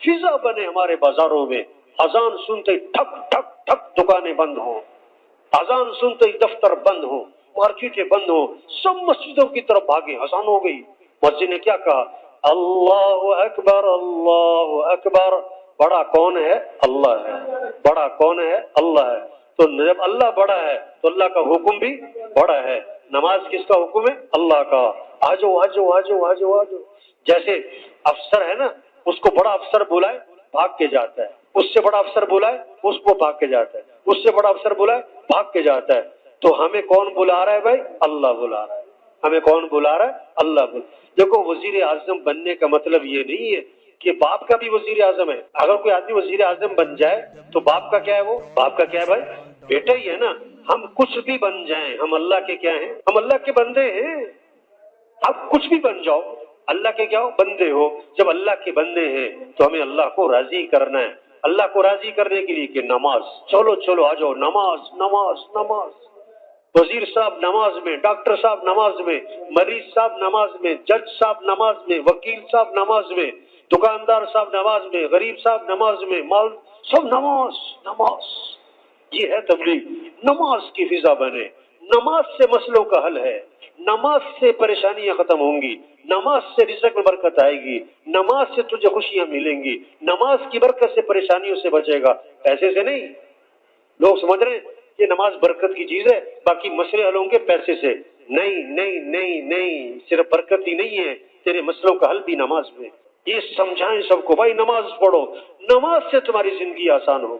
फिजा बने हमारे बाजारों में, अजान सुनते ही ठक ठक ठक दुकानें बंद हो, अजान सुनते ही दफ्तर बंद हो, मार्केटें बंद हो, सब मस्जिदों की तरफ भागे। अजान हो गई, मस्जिद ने क्या कहा? अल्लाहु अकबर, अल्लाहु अकबर। बड़ा कौन है? अल्लाह है। बड़ा कौन है? अल्लाह है। तो जब अल्लाह बड़ा है तो अल्लाह का हुक्म भी बड़ा है। नमाज किसका हुक्म है? अल्लाह का। आजो आजो आजो आजो आजो। जैसे अफसर है ना, उसको बड़ा अफसर बुलाए भाग के जाता है, उससे बड़ा अफसर बुलाए उसको भाग के जाता है, उससे बड़ा अफसर बुलाए भाग के जाता है। तो हमें कौन बुला रहा है भाई? अल्लाह बुला रहा है। हमें कौन बुला रहा है? अल्लाह बुला। देखो, वजीर आजम बनने का मतलब ये नहीं है कि बाप का भी वजीर आजम है। अगर कोई आदमी वजीर आजम बन जाए तो बाप का क्या है? वो बाप का क्या है भाई? बेटा ही है ना। हम कुछ भी बन जाएं, हम अल्लाह के क्या हैं? हम अल्लाह के बंदे हैं। आप कुछ भी बन जाओ, अल्लाह के क्या हो? बंदे हो। जब अल्लाह के बंदे हैं तो हमें अल्लाह को राजी करना है। अल्लाह को राजी करने के लिए कि नमाज, चलो चलो आ जाओ, नमाज नमाज नमाज। वजीर साहब नमाज में, डॉक्टर साहब नमाज में, मरीज साहब नमाज में, जज साहब नमाज में, वकील साहब नमाज में, दुकानदार साहब नमाज में, गरीब साहब नमाज में, माल सब नमाज नमाज। ये है तबलीग। नमाज की फिजा बने, नमाज से मसलों का हल है, नमाज से परेशानियां खत्म होंगी, नमाज से रिज़्क़ में बरकत आएगी, नमाज से तुझे खुशियां मिलेंगी, नमाज की बरकत से परेशानियों से बचेगा, पैसे से नहीं। लोग समझ रहे हैं कि नमाज बरकत की चीज है, बाकी मसले हल होंगे पैसे से। नहीं नहीं नहीं नहीं, सिर्फ बरकत ही नहीं है, तेरे मसलों का हल भी नमाज में। ये समझाएं सबको, भाई नमाज पढ़ो, नमाज से तुम्हारी जिंदगी आसान हो।